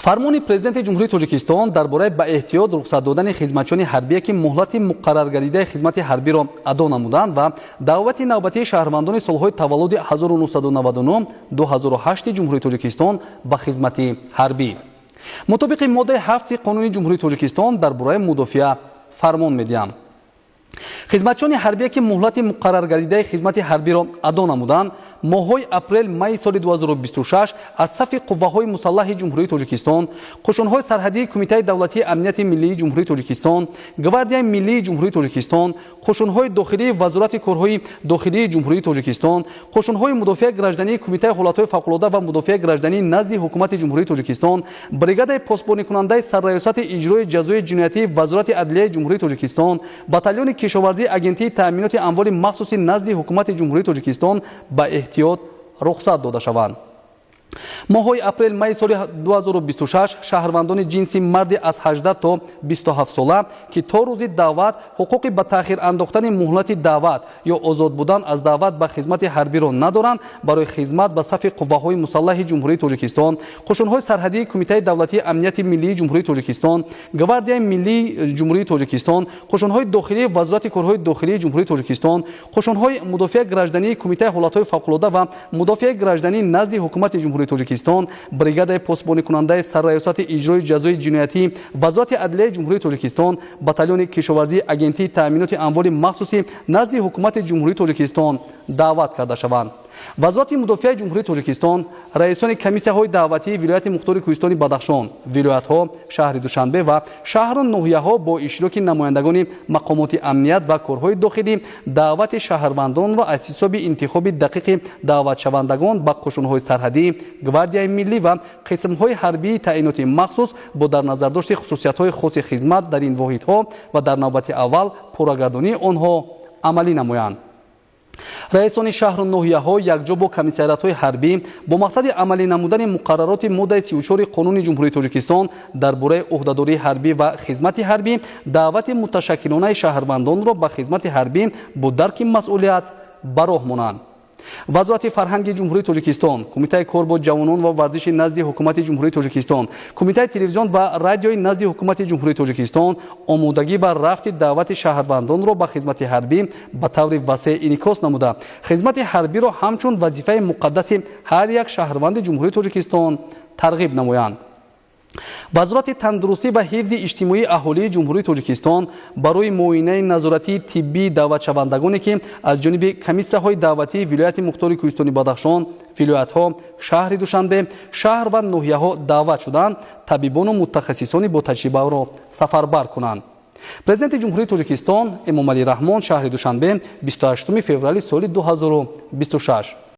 фармони президенти ҷумҳурии тоҷикистон дар бораи ба эҳтиёт рухсат додани хизматчиёни ҳарбие ки муҳлати муқарраргардидаи хизмати ҳарбиро адо намуданд ва даъвати навбатии шаҳрвандони солҳои таваллуди 1999-2008 ҷумҳурии тоҷикистон ба хизмати ҳарбӣ. мутобиқи моддаи 7 қонуни ҷумҳурии тоҷикистон дар бораи мудофиа фармон медиҳам. хизматчиёни ҳарбие ки муҳлати муқарраргардидаи хизмати ҳарбиро адо намуданд моҳҳои апрел-майи соли 2026 аз сафи қувваҳои мусаллаҳи ҷумҳурии тоҷикистон, қушунҳои сарҳадии кумитаи давлатии амнияти миллии ҷумҳурии тоҷикистон, гвардияи миллии ҷумҳурии тоҷикистон, қушунҳои дохилии вазорати корҳои дохилии ҷумҳурии тоҷикистон, қушунҳои мудофиаи граждании кумитаи ҳолатҳои фавқулода ва мудофиаи гражданӣ назди ҳукумати ҷумҳурии тоҷикистон, бригадаи постбоникунандаи сарраёсати иҷрои ҷазои ҷиноятии вазорати адлияи ҷумҳурии тоҷикистон, батальони кишоварзии агентии таъминоти амволи махсуси назди ҳукумати ҷумҳурии тоҷикистон ба эҳтиёт рухсат дода шаванд. моҳҳои апрел-майи соли 2026 шаҳрвандони ҷинси марди аз 18 то 27 сола ки то рӯзи даъват ҳуқуқи ба таъхир андохтани муҳлати даъват ё озод будан аз даъват ба хизмати ҳарбиро надоранд, барои хизмат ба сафи қувваҳои мусаллаҳи ҷумҳурии тоҷикистон, қушунҳои сарҳадии кумитаи давлатии амнияти миллии ҷумҳурии тоҷикистон, гвардияи миллии ҷумҳурии тоҷикистон, қушунҳои дохилии вазорати корҳои дохилии ҷумҳурии тоҷикистон, қушунҳои мудофиаи граждании кумитаи ҳолатҳои фавқулода ва мудофиаи гражданӣ назди ҳукумати ҷумҳурии тоҷикистон, бригадаи постбоникунандаи сарраёсати иҷрои ҷазои ҷиноятии вазорати адлияи ҷумҳурии тоҷикистон, батальони кишоварзии агентии таъминоти амволи махсуси назди ҳукумати ҷумҳурии тоҷикистон даъват карда шаванд. вазорати мудофиаи ҷумҳурии тоҷикистон, раисони комиссияҳои даъватии вилояти мухтори кӯҳистони Бадахшон, вилоятҳо, шаҳри Душанбе ва шаҳру ноҳияҳо бо иштироки намояндагони мақомоти амният ва корҳои дохилӣ даъвати шаҳрвандонро аз ҳисоби интихоби дақиқи даъватшавандагон ба қушунҳои сарҳадӣ, гвардияи миллӣ ва қисмҳои ҳарбии таъиноти махсус бо дар назардошти хусусиятҳои хоси хизмат дар ин воҳидҳо ва дар навбати аввал пуррагардонии онҳо амалӣ намоянд. раисони шаҳру ноҳияҳо якҷо бо комиссариатҳои ҳарбӣ бо мақсади амалӣ намудани муқаррароти моддаи 34 қонуни ҷумҳурии тоҷикистон дар бораи ӯҳдадории ҳарбӣ ва хизмати ҳарбӣ даъвати муташаккилонаи шаҳрвандонро ба хизмати ҳарбӣ бо дарки масъулият ба роҳ монанд. вазорати фарҳанги ҷумҳурии тоҷикистон, кумитаи кор бо ҷавонон ва варзиши назди ҳукумати ҷумҳурии тоҷикистон, кумитаи телевизион ва радиои назди ҳукумати ҷумҳурии тоҷикистон омодагӣ ба рафти даъвати шаҳрвандонро ба хизмати ҳарбӣ ба таври васеъ инъикос намуда, хизмати ҳарбиро ҳамчун вазифаи муқаддаси ҳар як шаҳрванди ҷумҳурии тоҷикистон тарғиб намоянд. вазорати тандурустӣ ва ҳифзи иҷтимоии аҳолии ҷумҳурии тоҷикистон барои муоинаи назоратии тиббии даъватшавандагоне ки аз ҷониби комиссияҳои даъватии вилояти мухтори кӯҳистони Бадахшон, вилоятҳо, шаҳри Душанбе, шаҳр ва ноҳияҳо даъват шуданд, табибону мутахассисони бо таҷрибаро сафарбар кунанд. президенти ҷумҳурии тоҷикистон Эмомалӣ Раҳмон, шаҳри Душанбе, 28 феврали соли 2026.